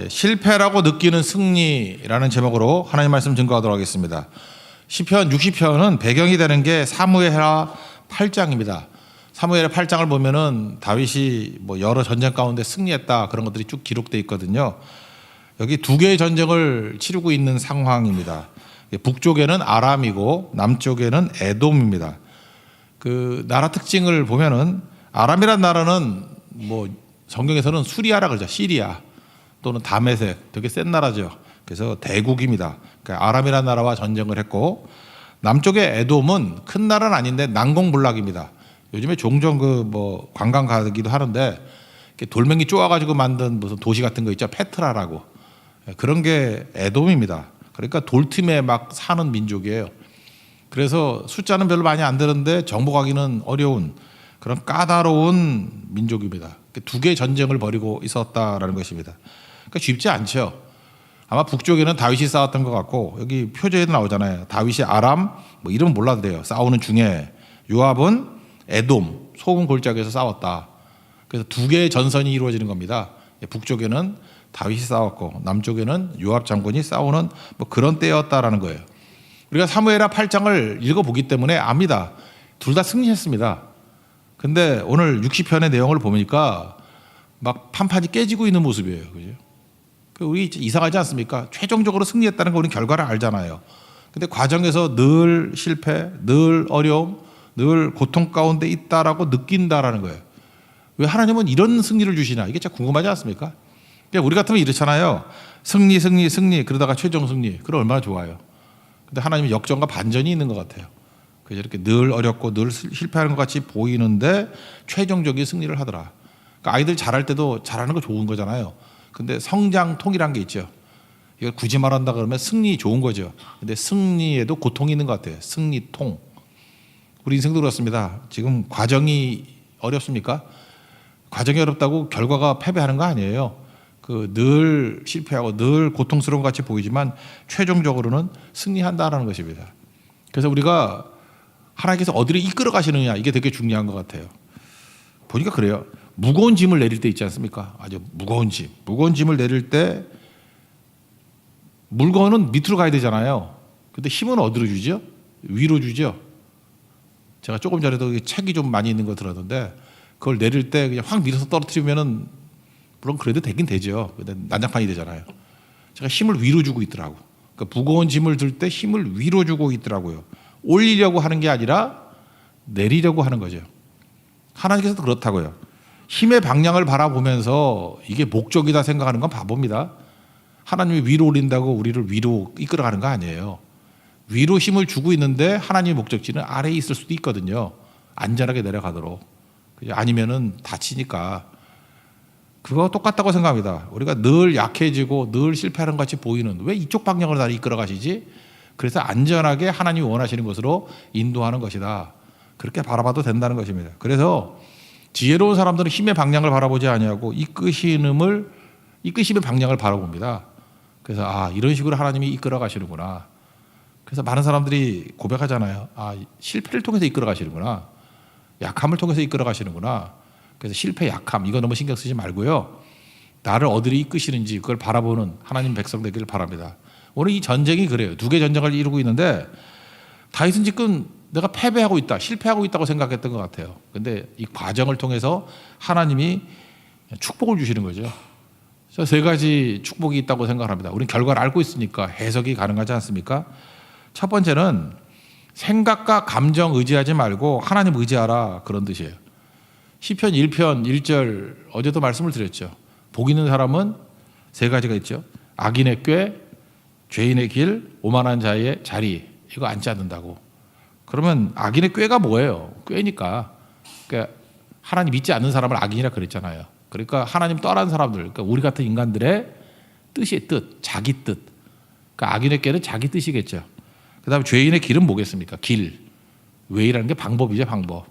실패라고 느끼는 승리라는 제목으로 하나님 말씀 증거하도록 하겠습니다. 시편 60편은 배경이 되는 게 사무엘하 8장입니다. 사무엘하 8장을 보면은 다윗이 여러 전쟁 가운데 승리했다 그런 것들이 쭉 기록되어 있거든요. 여기 두 개의 전쟁을 치르고 있는 상황입니다. 북쪽에는 아람이고 남쪽에는 에돔입니다. 그 나라 특징을 보면은 아람이란 나라는 성경에서는 수리아라 그러죠. 시리아 또는 다메섹, 되게 센 나라죠. 그래서 대국입니다. 그러니까 아람이란 나라와 전쟁을 했고, 남쪽의 에돔은 큰 나라는 아닌데 난공불락입니다. 요즘에 종종 관광 가기도 하는데 돌멩이 쪼아가지고 만든 무슨 도시 같은 거 있죠. 페트라라고. 그런 게 에돔입니다. 그러니까 돌틈에 막 사는 민족이에요. 그래서 숫자는 별로 많이 안 되는데 정복하기는 어려운 그런 까다로운 민족입니다. 두 개의 전쟁을 벌이고 있었다라는 것입니다. 그러니까 쉽지 않죠. 아마 북쪽에는 다윗이 싸웠던 것 같고, 여기 표제에도 나오잖아요. 다윗이 아람, 이름은 몰라도 돼요. 싸우는 중에 요압은 에돔, 소금 골짜기에서 싸웠다. 그래서 두 개의 전선이 이루어지는 겁니다. 북쪽에는 다윗이 싸웠고 남쪽에는 요압 장군이 싸우는 그런 때였다라는 거예요. 우리가 사무엘하 8장을 읽어보기 때문에 압니다. 둘 다 승리했습니다. 근데 오늘 60편의 내용을 보니까 막 판판이 깨지고 있는 모습이에요. 그죠? 우리 이상하지 않습니까? 최종적으로 승리했다는 거 우리는 결과를 알잖아요. 근데 과정에서 늘 실패, 늘 어려움, 늘 고통 가운데 있다라고 느낀다라는 거예요. 왜 하나님은 이런 승리를 주시나? 이게 참 궁금하지 않습니까? 우리 같으면 이렇잖아요. 승리, 승리, 승리. 그러다가 최종 승리. 그럼 얼마나 좋아요. 근데 하나님은 역전과 반전이 있는 것 같아요. 그래서 이렇게 늘 어렵고 늘 실패하는 것 같이 보이는데 최종적인 승리를 하더라. 그러니까 아이들 잘할 때도 잘하는 거 좋은 거잖아요. 근데 성장통이란 게 있죠. 이걸 굳이 말한다 그러면 승리 좋은 거죠. 근데 승리에도 고통이 있는 것 같아요. 승리통. 우리 인생도 그렇습니다. 지금 과정이 어렵습니까? 과정이 어렵다고 결과가 패배하는 거 아니에요. 늘 실패하고 늘 고통스러운 것 같이 보이지만 최종적으로는 승리한다라는 것입니다. 그래서 우리가 하나님께서 어디를 이끌어 가시느냐, 이게 되게 중요한 것 같아요. 보니까 그래요. 무거운 짐을 내릴 때 있지 않습니까? 아주 무거운 짐을 내릴 때 물건은 밑으로 가야 되잖아요. 근데 힘은 어디로 주죠? 위로 주죠. 제가 조금 전에도 책이 좀 많이 있는 거 들었는데, 그걸 내릴 때 그냥 확 밀어서 떨어뜨리면은 물론 그래도 되긴 되죠. 근데 난장판이 되잖아요. 제가 힘을 위로 주고 있더라고. 그러니까 무거운 짐을 들 때 힘을 위로 주고 있더라고요. 올리려고 하는 게 아니라 내리려고 하는 거죠. 하나님께서도 그렇다고요. 힘의 방향을 바라보면서 이게 목적이다 생각하는 건 바보입니다. 하나님이 위로 올린다고 우리를 위로 이끌어가는 거 아니에요. 위로 힘을 주고 있는데 하나님의 목적지는 아래에 있을 수도 있거든요. 안전하게 내려가도록. 아니면은 다치니까. 그거 똑같다고 생각합니다. 우리가 늘 약해지고 늘 실패하는 것 같이 보이는, 왜 이쪽 방향으로 나를 이끌어 가시지? 그래서 안전하게 하나님이 원하시는 것으로 인도하는 것이다. 그렇게 바라봐도 된다는 것입니다. 그래서 지혜로운 사람들은 힘의 방향을 바라보지 아니하고 이끄심의 방향을 바라봅니다. 그래서 이런 식으로 하나님이 이끌어 가시는구나. 그래서 많은 사람들이 고백하잖아요. 실패를 통해서 이끌어 가시는구나. 약함을 통해서 이끌어 가시는구나. 그래서 실패, 약함 이거 너무 신경 쓰지 말고요. 나를 어디로 이끄시는지 그걸 바라보는 하나님 백성 되기를 바랍니다. 오늘 이 전쟁이 그래요. 두 개 전쟁을 이루고 있는데 다윗은 지금 내가 패배하고 있다, 실패하고 있다고 생각했던 것 같아요. 근데 이 과정을 통해서 하나님이 축복을 주시는 거죠. 그래서 세 가지 축복이 있다고 생각합니다. 우리는 결과를 알고 있으니까 해석이 가능하지 않습니까? 첫 번째는 생각과 감정 의지하지 말고 하나님 의지하라, 그런 뜻이에요. 시편 1편 1절 어제도 말씀을 드렸죠. 복 있는 사람은 세 가지가 있죠. 악인의 꾀, 죄인의 길, 오만한 자의 자리, 이거 앉지 않는다고. 그러면 악인의 꾀가 뭐예요? 꾀니까. 그러니까 하나님 믿지 않는 사람을 악인이라 그랬잖아요. 그러니까 하나님 떠난 사람들, 그러니까 우리 같은 인간들의 뜻이 뜻, 자기 뜻. 그러니까 악인의 꾀는 자기 뜻이겠죠. 그다음에 죄인의 길은 뭐겠습니까? 길. 왜이라는 게 방법이죠, 방법.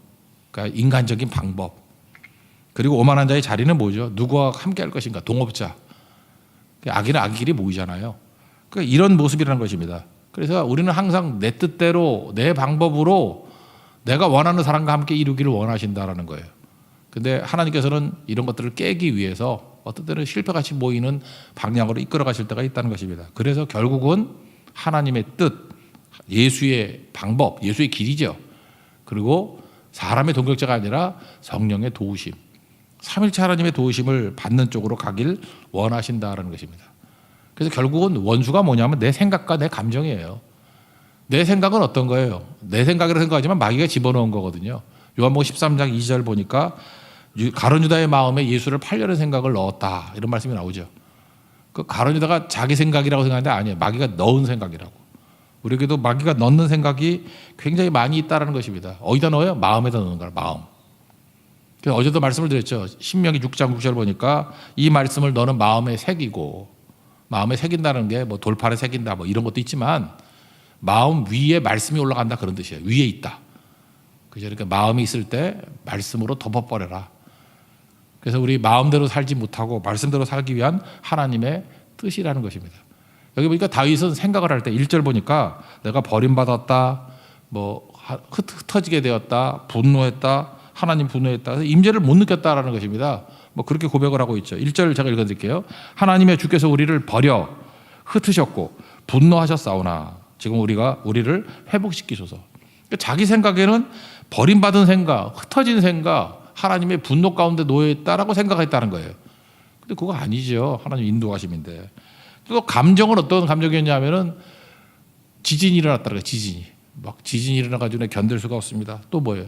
그러니까 인간적인 방법. 그리고 오만한 자의 자리는 뭐죠? 누구와 함께 할 것인가? 동업자. 악인은 악의 길이 모이잖아요. 그러니까 이런 모습이라는 것입니다. 그래서 우리는 항상 내 뜻대로 내 방법으로 내가 원하는 사람과 함께 이루기를 원하신다라는 거예요. 근데 하나님께서는 이런 것들을 깨기 위해서 어떤 때는 실패같이 모이는 방향으로 이끌어 가실 때가 있다는 것입니다. 그래서 결국은 하나님의 뜻, 예수의 방법, 예수의 길이죠. 그리고 사람의 동력자가 아니라 성령의 도우심, 삼일체 하나님의 도우심을 받는 쪽으로 가길 원하신다라는 것입니다. 그래서 결국은 원수가 뭐냐면 내 생각과 내 감정이에요. 내 생각은 어떤 거예요? 내 생각이라고 생각하지만 마귀가 집어넣은 거거든요. 요한복음 13장 2절 보니까 가룟 유다의 마음에 예수를 팔려는 생각을 넣었다, 이런 말씀이 나오죠. 그 가룟 유다가 자기 생각이라고 생각하는데 아니에요. 마귀가 넣은 생각이라고. 우리에게도 마귀가 넣는 생각이 굉장히 많이 있다는 것입니다. 어디다 넣어요? 마음에다 넣는 거야. 마음. 어제도 말씀을 드렸죠. 신명기 6장 6절 보니까 이 말씀을 너는 마음에 새기고, 마음에 새긴다는 게 뭐 돌팔에 새긴다 뭐 이런 것도 있지만 마음 위에 말씀이 올라간다, 그런 뜻이에요. 위에 있다. 그러니까 마음이 있을 때 말씀으로 덮어버려라. 그래서 우리 마음대로 살지 못하고 말씀대로 살기 위한 하나님의 뜻이라는 것입니다. 여기 보니까 다윗은 생각을 할 때 1절 보니까 내가 버림받았다, 뭐 흩어지게 되었다, 분노했다, 하나님 분노했다, 임재를 못 느꼈다라는 것입니다. 뭐 그렇게 고백을 하고 있죠. 1절 제가 읽어드릴게요. 하나님의 주께서 우리를 버려 흩으셨고 분노하셨사오나 지금 우리를 회복시키소서. 그러니까 자기 생각에는 버림받은 생각, 흩어진 생각, 하나님의 분노 가운데 놓여 있다라고 생각했다는 거예요. 근데 그거 아니죠. 하나님 인도하심인데. 또 감정은 어떤 감정이었냐면은 지진이 일어났다는 거예요. 지진이 일어나가지고 내가 견딜 수가 없습니다. 또 뭐예요?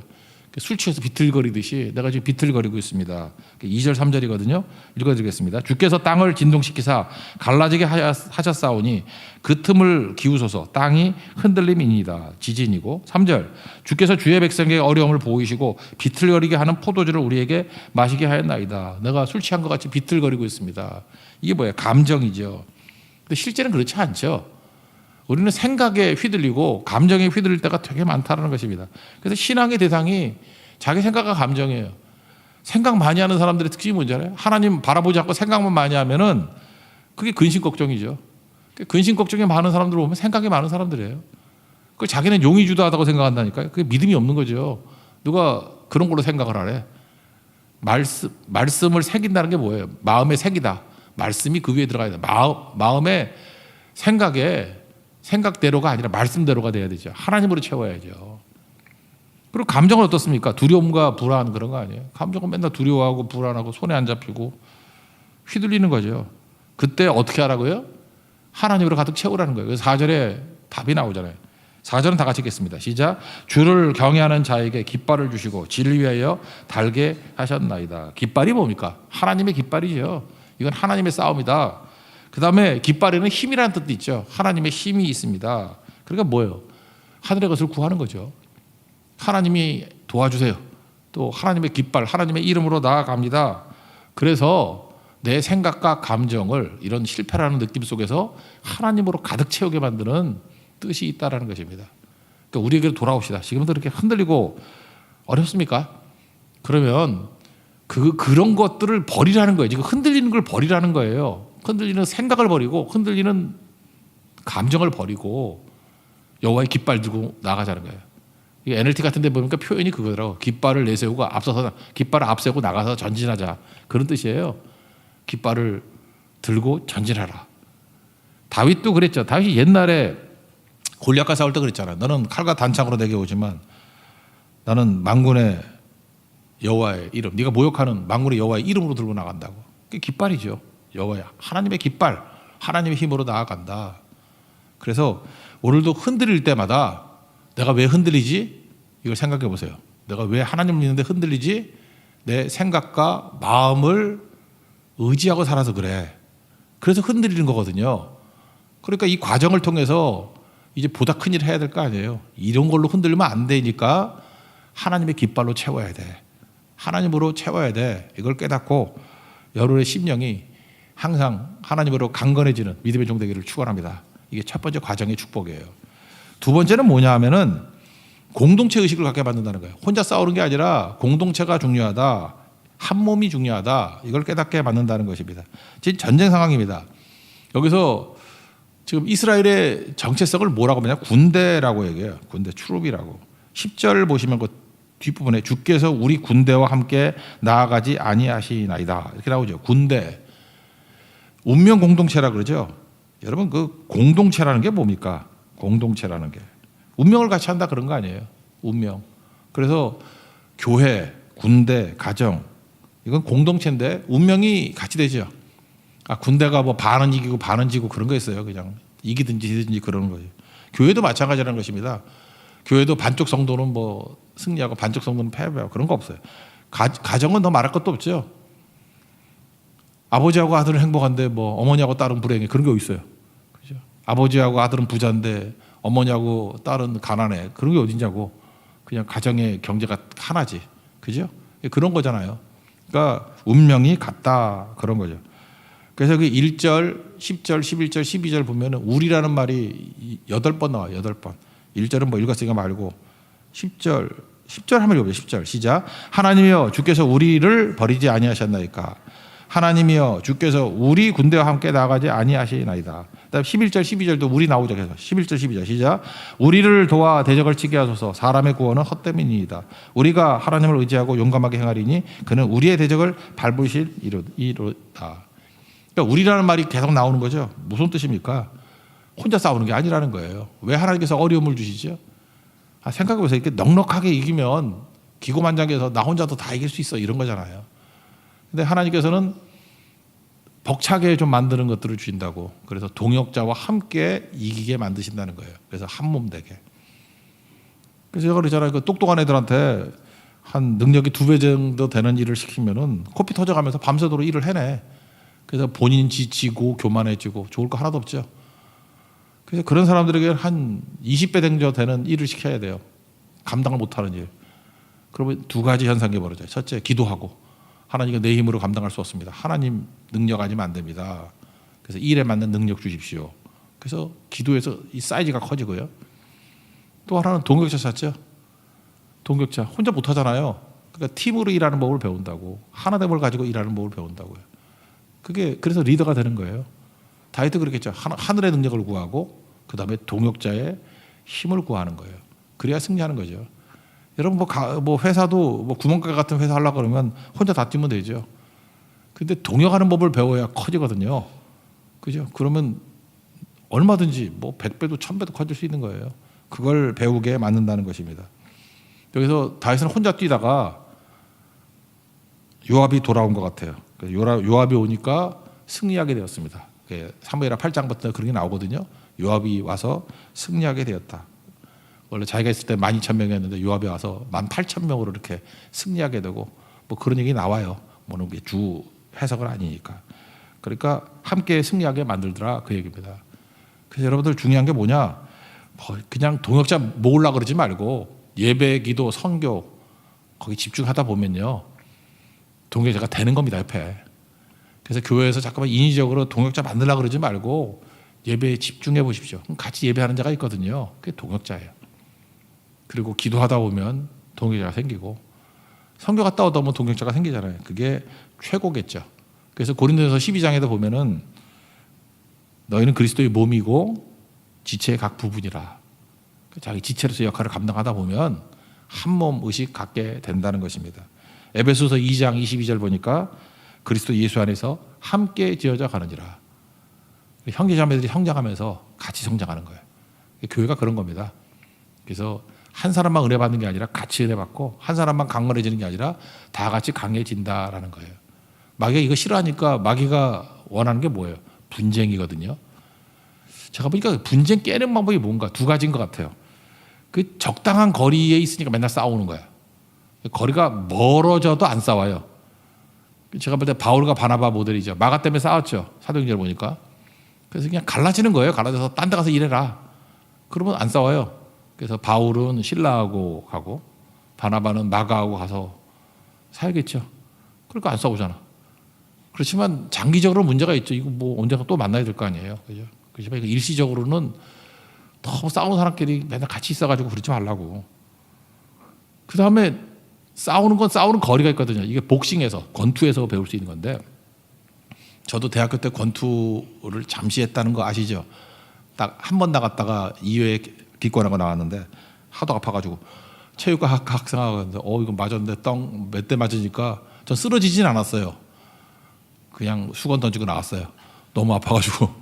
술 취해서 비틀거리듯이 내가 지금 비틀거리고 있습니다. 2절 3절이거든요. 읽어드리겠습니다. 주께서 땅을 진동시키사 갈라지게 하셨사오니 그 틈을 기우소서. 땅이 흔들림이니이다. 지진이고. 3절 주께서 주의 백성에게 어려움을 보이시고 비틀거리게 하는 포도주를 우리에게 마시게 하였나이다. 내가 술 취한 것 같이 비틀거리고 있습니다. 이게 뭐예요? 감정이죠. 근데 실제는 그렇지 않죠. 우리는 생각에 휘둘리고 감정에 휘둘릴 때가 되게 많다는 것입니다. 그래서 신앙의 대상이 자기 생각과 감정이에요. 생각 많이 하는 사람들의 특징이 뭔지 알아요? 하나님 바라보지 않고 생각만 많이 하면은 그게 근심 걱정이죠. 근심 걱정이 많은 사람들 보면 생각이 많은 사람들이에요. 그 자기는 용이 주도하다고 생각한다니까요. 그게 믿음이 없는 거죠. 누가 그런 걸로 생각을 하래? 말씀을 새긴다는 게 뭐예요? 마음에 새기다. 말씀이 그 위에 들어가야 돼. 마음에 생각대로가 아니라 말씀대로가 돼야 되죠. 하나님으로 채워야죠. 그리고 감정은 어떻습니까? 두려움과 불안, 그런 거 아니에요? 감정은 맨날 두려워하고 불안하고 손에 안 잡히고 휘둘리는 거죠. 그때 어떻게 하라고요? 하나님으로 가득 채우라는 거예요. 그래서 4절에 답이 나오잖아요. 4절은 다 같이 읽겠습니다. 시작. 주를 경외하는 자에게 깃발을 주시고 진리 위하여 달게 하셨나이다. 깃발이 뭡니까? 하나님의 깃발이죠. 이건 하나님의 싸움이다. 그 다음에 깃발에는 힘이라는 뜻도 있죠. 하나님의 힘이 있습니다. 그러니까 뭐예요? 하늘의 것을 구하는 거죠. 하나님이 도와주세요. 또 하나님의 깃발, 하나님의 이름으로 나아갑니다. 그래서 내 생각과 감정을 이런 실패라는 느낌 속에서 하나님으로 가득 채우게 만드는 뜻이 있다는 것입니다. 그러니까 우리에게 돌아옵시다. 지금도 이렇게 흔들리고 어렵습니까? 그러면 그런 것들을 버리라는 거예요. 지금 흔들리는 걸 버리라는 거예요. 흔들리는 생각을 버리고 흔들리는 감정을 버리고 여호와의 깃발 들고 나가자는 거예요. 이게 NLT 같은 데 보니까 표현이 그거더라고. 깃발을 내세우고 깃발을 앞세우고 나가서 전진하자. 그런 뜻이에요. 깃발을 들고 전진하라. 다윗도 그랬죠. 다윗이 옛날에 골리앗과 싸울 때 그랬잖아요. 너는 칼과 단창으로 내게 오지만 나는 만군의 여호와의 이름, 네가 모욕하는 만군의 여호와의 이름으로 들고 나간다고. 그게 깃발이죠. 여호와야, 하나님의 깃발, 하나님의 힘으로 나아간다. 그래서 오늘도 흔들릴 때마다 내가 왜 흔들리지? 이걸 생각해 보세요. 내가 왜 하나님을 믿는데 흔들리지? 내 생각과 마음을 의지하고 살아서 그래. 그래서 흔들리는 거거든요. 그러니까 이 과정을 통해서 이제 보다 큰 일을 해야 될 거 아니에요. 이런 걸로 흔들리면 안 되니까 하나님의 깃발로 채워야 돼. 하나님으로 채워야 돼. 이걸 깨닫고 여러분의 심령이 항상 하나님으로 강건해지는 믿음의 종되기를 축원합니다. 이게 첫 번째 과정의 축복이에요. 두 번째는 뭐냐 하면은 공동체 의식을 갖게 만든다는 거예요. 혼자 싸우는 게 아니라 공동체가 중요하다. 한 몸이 중요하다. 이걸 깨닫게 만든다는 것입니다. 지금 전쟁 상황입니다. 여기서 지금 이스라엘의 정체성을 뭐라고 하냐? 군대라고 얘기해요. 군대, 추룹이라고. 10절 보시면 그 뒷부분에 주께서 우리 군대와 함께 나아가지 아니하시나이다. 이렇게 나오죠. 군대. 운명 공동체라 그러죠. 여러분 그 공동체라는 게 뭡니까? 공동체라는 게 운명을 같이 한다 그런 거 아니에요. 운명. 그래서 교회, 군대, 가정 이건 공동체인데 운명이 같이 되죠. 군대가 뭐 반은 이기고 반은 지고 그런 거 있어요. 그냥 이기든지 지든지 그러는 거죠. 교회도 마찬가지라는 것입니다. 교회도 반쪽 성도는 뭐 승리하고 반쪽 성도는 패배하고 그런 거 없어요. 가정은 더 말할 것도 없죠. 아버지하고 아들은 행복한데 뭐 어머니하고 딸은 불행해 그런 게 어디 있어요. 그죠? 아버지하고 아들은 부자인데 어머니하고 딸은 가난해 그런 게 어디냐고. 그냥 가정의 경제가 하나지. 그죠? 그런 거잖아요. 그러니까 운명이 같다 그런 거죠. 그래서 그 1절, 10절, 11절, 12절 보면은 우리라는 말이 8번 나와요. 8번. 1절은 뭐 읽었으니까 말고 10절 한번 읽어보세요. 10절 시작. 하나님이여 주께서 우리를 버리지 아니하셨나이까. 하나님이여 주께서 우리 군대와 함께 나가지 아니하시나이다. 그다음 11절 12절도 우리 나오죠. 그래서 11절 12절 시작. 우리를 도와 대적을 치게 하소서. 사람의 구원은 헛됨이니이다. 우리가 하나님을 의지하고 용감하게 행하리니 그는 우리의 대적을 밟으실 이로다. 그러니까 우리라는 말이 계속 나오는 거죠. 무슨 뜻입니까? 혼자 싸우는 게 아니라는 거예요. 왜 하나님께서 어려움을 주시죠? 생각해보세요. 이렇게 넉넉하게 이기면 기고만장해서 나 혼자도 다 이길 수 있어 이런 거잖아요. 근데 하나님께서는 벅차게 좀 만드는 것들을 주신다고. 그래서 동역자와 함께 이기게 만드신다는 거예요. 그래서 한 몸 되게. 그래서 제가 그러잖아요. 그 똑똑한 애들한테 한 능력이 2배 정도 되는 일을 시키면은 코피 터져가면서 밤새도록 일을 해내. 그래서 본인 지치고 교만해지고 좋을 거 하나도 없죠. 그래서 그런 사람들에게 한 20배 정도 되는 일을 시켜야 돼요. 감당을 못하는 일. 그러면 2가지 현상이 벌어져요. 첫째, 기도하고. 하나님과 내 힘으로 감당할 수 없습니다. 하나님 능력 아니면 안 됩니다. 그래서 일에 맞는 능력 주십시오. 그래서 기도에서 이 사이즈가 커지고요. 또 하나는 동역자 찾죠. 동역자. 혼자 못하잖아요. 그러니까 팀으로 일하는 법을 배운다고. 하나됨을 가지고 일하는 법을 배운다고요. 그게 그래서 리더가 되는 거예요. 다윗도 그렇겠죠. 하늘의 능력을 구하고 그 다음에 동역자의 힘을 구하는 거예요. 그래야 승리하는 거죠. 여러분 뭐 회사도 뭐 구멍가게 같은 회사 하려고 그러면 혼자 다 뛰면 되죠. 근데 동역하는 법을 배워야 커지거든요. 그죠? 그러면 얼마든지 뭐 100배도 1000배도 커질 수 있는 거예요. 그걸 배우게 만든다는 것입니다. 여기서 다윗은 혼자 뛰다가 요압이 돌아온 것 같아요. 요압이 오니까 승리하게 되었습니다. 사무엘하 8장부터 그런 게 나오거든요. 요압이 와서 승리하게 되었다. 원래 자기가 있을 때 12,000명이었는데 요압이 와서 18,000명으로 이렇게 승리하게 되고 뭐 그런 얘기 나와요. 뭐는 주 해석은 아니니까. 그러니까 함께 승리하게 만들더라 그 얘기입니다. 그래서 여러분들 중요한 게 뭐냐? 그냥 동역자 모으려고 그러지 말고 예배, 기도, 선교 거기 집중하다 보면요. 동역자가 되는 겁니다. 옆에. 그래서 교회에서 잠깐만 인위적으로 동역자 만들려고 그러지 말고 예배에 집중해 보십시오. 같이 예배하는 자가 있거든요. 그게 동역자예요. 그리고 기도하다 보면 동역자가 생기고 선교 갔다 오다 보면 동역자가 생기잖아요. 그게 최고겠죠. 그래서 고린도전서 12장에도 보면은 너희는 그리스도의 몸이고 지체의 각 부분이라. 자기 지체로서 역할을 감당하다 보면 한 몸 의식 갖게 된다는 것입니다. 에베소서 2장 22절 보니까 그리스도 예수 안에서 함께 지어져 가느니라. 형제자매들이 성장하면서 같이 성장하는 거예요. 교회가 그런 겁니다. 그래서 한 사람만 은혜 받는 게 아니라 같이 은혜 받고 한 사람만 강건해지는 게 아니라 다 같이 강해진다라는 거예요. 마귀가 이거 싫어하니까 마귀가 원하는 게 뭐예요? 분쟁이거든요. 제가 보니까 분쟁 깨는 방법이 뭔가 2가지인 것 같아요. 그 적당한 거리에 있으니까 맨날 싸우는 거야. 거리가 멀어져도 안 싸워요. 제가 볼 때 바울과 바나바 모델이죠. 마가 때문에 싸웠죠. 사도행전을 보니까. 그래서 그냥 갈라지는 거예요. 갈라져서 딴 데 가서 일해라. 그러면 안 싸워요. 그래서 바울은 신라하고 가고 바나바는 마가하고 가서 살겠죠. 그러니까 안 싸우잖아. 그렇지만 장기적으로 문제가 있죠. 이거 뭐 언젠가 또 만나야 될 거 아니에요. 그죠? 그렇지만 일시적으로는 너무 싸우는 사람끼리 맨날 같이 있어가지고 그러지 말라고. 그 다음에 싸우는 건 싸우는 거리가 있거든요. 이게 복싱에서, 권투에서 배울 수 있는 건데 저도 대학교 때 권투를 잠시 했다는 거 아시죠? 딱 한 번 나갔다가 2회 기권하고 나왔는데 하도 아파가지고 체육과 학생하고 이거 맞았는데 몇 대 맞으니까 전 쓰러지진 않았어요. 그냥 수건 던지고 나왔어요. 너무 아파가지고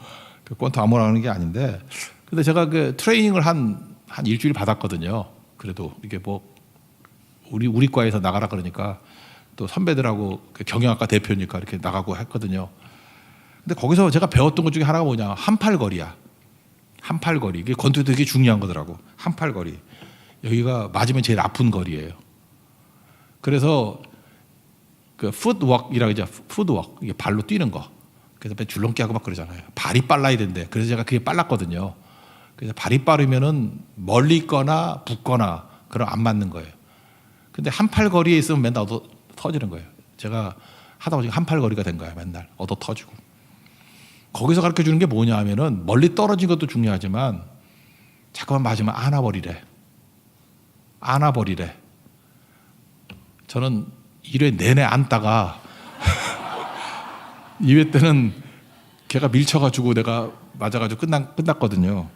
권투 아무나 하는 게 아닌데, 근데 제가 그 트레이닝을 한 일주일 받았거든요. 그래도 이게 뭐 우리 과에서 나가라 그러니까 또 선배들하고 경영학과 대표니까 이렇게 나가고 했거든요. 근데 거기서 제가 배웠던 것 중에 하나가 뭐냐, 한팔거리야. 한팔거리. 이게 권투 되게 중요한 거더라고. 한팔거리. 여기가 맞으면 제일 아픈 거리예요. 그래서 그 풋워크이라고 하죠. 풋워크. 이게 발로 뛰는 거. 그래서 줄넘기 하고 막 그러잖아요. 발이 빨라야 된대. 그래서 제가 그게 빨랐거든요. 그래서 발이 빠르면은 멀리 있거나 붙거나 그럼 안 맞는 거예요. 근데 한팔 거리에 있으면 맨날 얻어 터지는 거예요. 제가 하다 보니까 한팔 거리가 된 거예요. 맨날 얻어 터지고. 거기서 가르쳐 주는 게 뭐냐 하면은 멀리 떨어진 것도 중요하지만 잠깐만 맞으면 안아버리래. 안아버리래. 저는 1회 내내 안다가 2회 때는 걔가 밀쳐가지고 내가 맞아가지고 끝났거든요.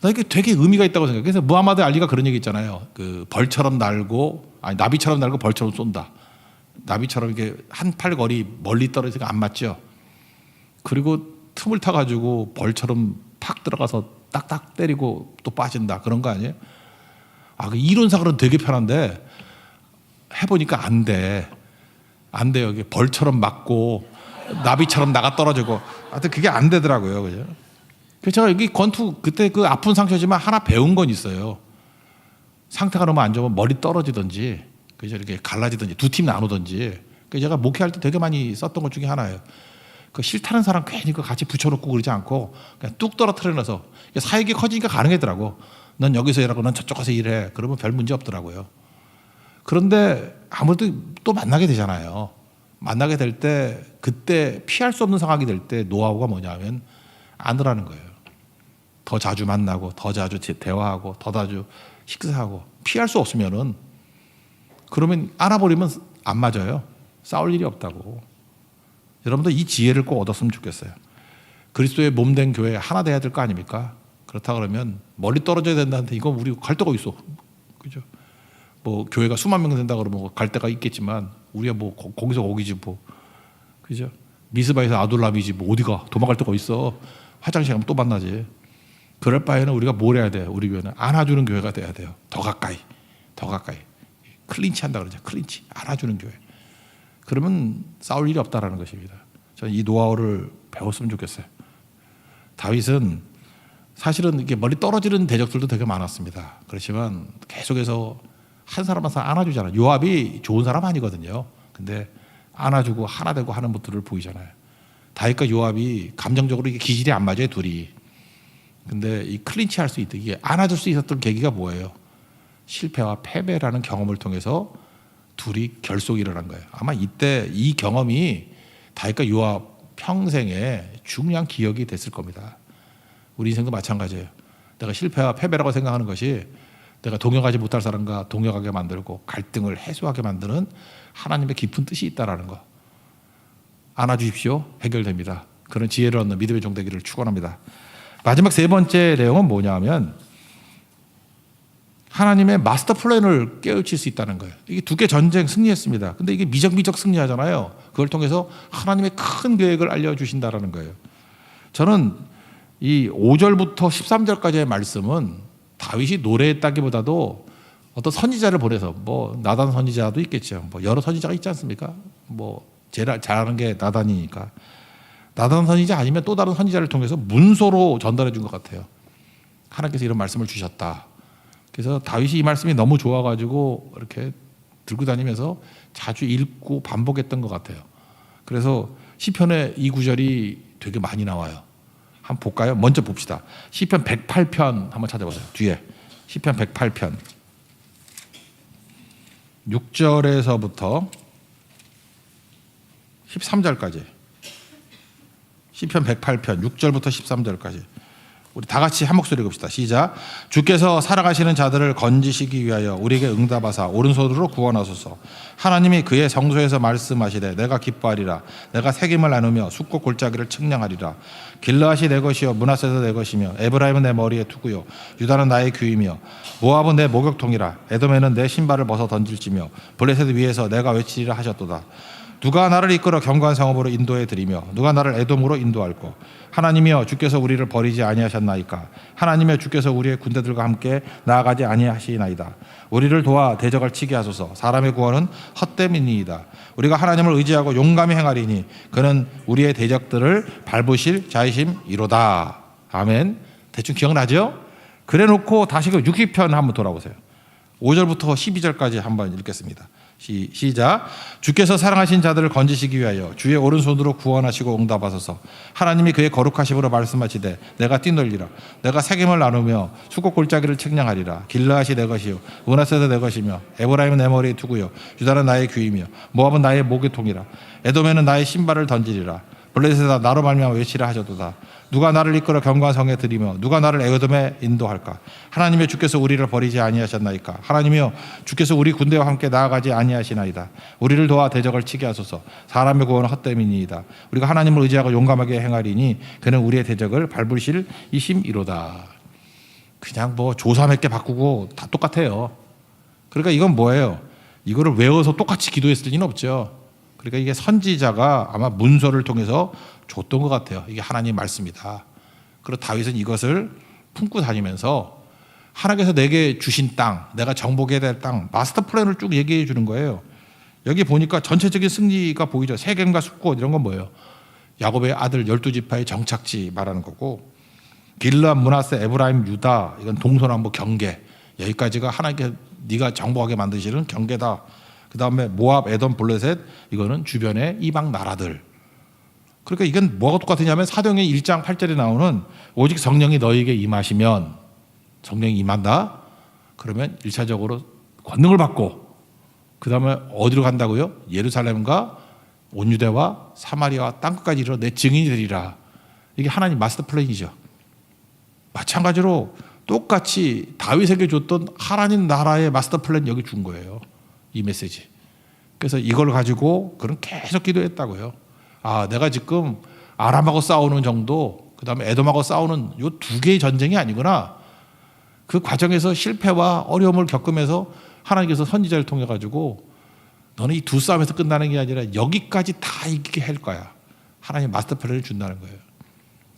나 이게 되게 의미가 있다고 생각해. 그래서 무하마드 알리가 그런 얘기 있잖아요. 그 벌처럼 날고, 아니 나비처럼 날고 벌처럼 쏜다. 나비처럼 이렇게 한 팔 거리 멀리 떨어지니까 안 맞죠. 그리고 틈을 타가지고 벌처럼 팍 들어가서 딱딱 때리고 또 빠진다. 그런 거 아니에요? 그 이론상으로는 되게 편한데 해보니까 안 돼. 안 돼요. 이게 벌처럼 맞고 나비처럼 나가 떨어지고. 하여튼 그게 안 되더라고요. 그죠? 그래서 제가 여기 권투 그때 그 아픈 상처지만 하나 배운 건 있어요. 상태가 너무 안 좋으면 머리 떨어지든지, 그죠? 이렇게 갈라지든지, 두 팀 나누든지. 그 제가 목회할 때 되게 많이 썼던 것 중에 하나예요. 그 싫다는 사람 괜히 그 같이 붙여놓고 그러지 않고 그냥 뚝 떨어뜨려놔서 사역이 커지니까 가능하더라고. 넌 여기서 일하고 넌 저쪽 가서 일해. 그러면 별 문제 없더라고요. 그런데 아무래도 또 만나게 되잖아요. 만나게 될 때 그때 피할 수 없는 상황이 될 때 노하우가 뭐냐면 안으라는 거예요. 더 자주 만나고 더 자주 대화하고 더 자주 식사하고. 피할 수 없으면은 그러면 안아버리면 안 맞아요. 싸울 일이 없다고. 여러분도 이 지혜를 꼭 얻었으면 좋겠어요. 그리스도의 몸된 교회 하나 돼야 될 거 아닙니까? 그렇다 그러면 멀리 떨어져야 된다는데 이건 우리 갈 데가 있어. 그죠? 뭐 교회가 수만 명 된다 그러면 갈 데가 있겠지만 우리가 뭐 거기서 거기지 뭐. 그죠? 미스바에서 아둘람이지 뭐 어디가 도망갈 데가 있어. 화장실 가면 또 만나지. 그럴 바에는 우리가 뭘 해야 돼요? 우리 교회는 안아주는 교회가 돼야 돼요. 더 가까이. 클린치 한다 그러죠. 클린치. 안아주는 교회. 그러면 싸울 일이 없다라는 것입니다. 저는 이 노하우를 배웠으면 좋겠어요. 다윗은 사실은 이게 멀리 떨어지는 대적들도 되게 많았습니다. 그렇지만 계속해서 한 사람 한 사람 안아주잖아요. 요압이 좋은 사람 아니거든요. 근데 안아주고 하나 되고 하는 모습을 보이잖아요. 다윗과 요압이 감정적으로 이게 기질이 안 맞아요, 둘이. 근데 이 클린치 할 수 있다. 이게 안아줄 수 있었던 계기가 뭐예요? 실패와 패배라는 경험을 통해서 둘이 결속이 일어난 거예요. 아마 이때 이 경험이 다윗과 요압 평생에 중요한 기억이 됐을 겁니다. 우리 인생도 마찬가지예요. 내가 실패와 패배라고 생각하는 것이 내가 동역하지 못할 사람과 동역하게 만들고 갈등을 해소하게 만드는 하나님의 깊은 뜻이 있다라는 거. 안아주십시오. 해결됩니다. 그런 지혜를 얻는 믿음의 종 되기를 축원합니다. 마지막 세 번째 내용은 뭐냐면 하나님의 마스터 플랜을 깨우칠 수 있다는 거예요. 이게 두 개 전쟁 승리했습니다. 근데 이게 미적미적 승리하잖아요. 그걸 통해서 하나님의 큰 계획을 알려주신다라는 거예요. 저는 이 5절부터 13절까지의 말씀은 다윗이 노래했다기보다도 어떤 선지자를 보내서 뭐 나단 선지자도 있겠죠. 뭐 여러 선지자가 있지 않습니까? 뭐 제일 잘하는 게 나단이니까. 나단 선지자 아니면 또 다른 선지자를 통해서 문서로 전달해 준 것 같아요. 하나님께서 이런 말씀을 주셨다. 그래서 다윗이 이 말씀이 너무 좋아가지고 이렇게 들고 다니면서 자주 읽고 반복했던 것 같아요. 그래서 시편의 이 구절이 되게 많이 나와요. 한번 볼까요? 먼저 봅시다. 시편 108편 한번 찾아보세요. 뒤에 시편 108편 6절에서부터 13절까지. 시편 108편 6절부터 13절까지. 우리 다 같이 한 목소리 읽읍시다. 시작. 주께서 살아가시는 자들을 건지시기 위하여 우리에게 응답하사 오른손으로 구원하소서. 하나님이 그의 성소에서 말씀하시되 내가 기뻐하리라. 내가 새김을 나누며 숫꽃 골짜기를 측량하리라. 길르앗이 내 것이요 므낫세도 내 것이며 에브라임은 내 머리에 투구요 유다는 나의 귀이며 모압은 내 목욕통이라. 에돔에는 내 신발을 벗어 던질지며 블레셋 위에서 내가 외치리라 하셨도다. 누가 나를 이끌어 견고한 성읍으로 인도해 드리며 누가 나를 에돔으로 인도할꼬. 하나님이여 주께서 우리를 버리지 아니하셨나이까. 하나님이여 주께서 우리의 군대들과 함께 나아가지 아니하시나이다. 우리를 도와 대적을 치게 하소서. 사람의 구원은 헛됨이니이다. 우리가 하나님을 의지하고 용감히 행하리니 그는 우리의 대적들을 밟으실 자이심이로다. 아멘. 대충 기억나죠? 그래 놓고 다시 그 60편 한번 돌아보세요. 5절부터 12절까지 한번 읽겠습니다. 시작. 주께서 사랑하신 자들을 건지시기 위하여 주의 오른손으로 구원하시고 응답하소서. 하나님이 그의 거룩하심으로 말씀하시되 내가 뛰놀리라. 내가 세겜을 나누며 수국 골짜기를 책량하리라. 길르앗이 내 것이요 은하세도 내 것이며 에브라임은 내 머리에 두고요 유다는 나의 귀이며 모압은 나의 목유통이라. 에돔에는 나의 신발을 던지리라. 블레셋아 나로 말미암아 외치라 하셔도다. 누가 나를 이끌어 견고한 성에 들이며 누가 나를 에돔에 인도할까. 하나님여 주께서 우리를 버리지 아니하셨나이까. 하나님여 주께서 우리 군대와 함께 나아가지 아니하시나이다. 우리를 도와 대적을 치게 하소서. 사람의 구원은 헛됨이니이다. 우리가 하나님을 의지하고 용감하게 행하리니 그는 우리의 대적을 밟으실 이심이로다. 그냥 뭐 조사 몇 개 바꾸고 다 똑같아요. 그러니까 이건 뭐예요? 이거를 외워서 똑같이 기도했을 리는 없죠. 그러니까 이게 선지자가 아마 문서를 통해서 줬던 것 같아요. 이게 하나님 말씀이다. 그리고 다윗은 이것을 품고 다니면서 하나님께서 내게 주신 땅, 내가 정복해야 될 땅, 마스터 플랜을 쭉 얘기해 주는 거예요. 여기 보니까 전체적인 승리가 보이죠. 세겜과 숫곳 이런 건 뭐예요? 야곱의 아들 12지파의 정착지 말하는 거고, 길르앗, 므낫세, 에브라임, 유다 이건 동서남북 경계, 여기까지가 하나님께 네가 정복하게 만드시는 경계다. 그 다음에 모압, 에돔, 블레셋 이거는 주변의 이방 나라들. 그러니까 이건 뭐가 똑같으냐면 사도행전 1장 8절에 나오는 오직 성령이 너희에게 임하시면, 성령이 임한다 그러면 1차적으로 권능을 받고 그 다음에 어디로 간다고요? 예루살렘과 온 유대와 사마리아와 땅끝까지 이르러 내 증인이 되리라. 이게 하나님 마스터 플랜이죠. 마찬가지로 똑같이 다윗에게 줬던 하나님 나라의 마스터 플랜 여기 준 거예요. 이 메시지. 그래서 이걸 가지고 그런 계속 기도했다고요. 아, 내가 지금 아람하고 싸우는 정도, 그 다음에 에돔하고 싸우는 요 두 개의 전쟁이 아니구나. 그 과정에서 실패와 어려움을 겪으면서 하나님께서 선지자를 통해 가지고 너는 이 두 싸움에서 끝나는 게 아니라 여기까지 다 이기게 할 거야. 하나님 마스터 플랜을 준다는 거예요.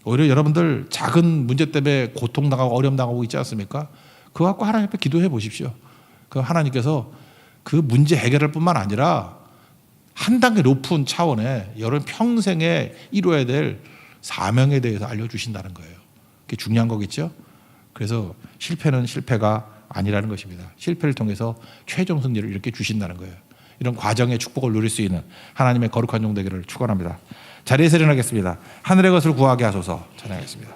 오히려 여러분들 작은 문제 때문에 고통당하고 어려움 당하고 있지 않습니까? 그거 갖고 하나님 앞에 기도해 보십시오. 그 하나님께서 그 문제 해결할 뿐만 아니라 한 단계 높은 차원의 여러분 평생에 이루어야 될 사명에 대해서 알려주신다는 거예요. 그게 중요한 거겠죠. 그래서 실패는 실패가 아니라는 것입니다. 실패를 통해서 최종 승리를 이렇게 주신다는 거예요. 이런 과정의 축복을 누릴 수 있는 하나님의 거룩한 종 되기를 축원합니다. 자리에서 일어나겠습니다. 하늘의 것을 구하게 하소서. 찬양하겠습니다.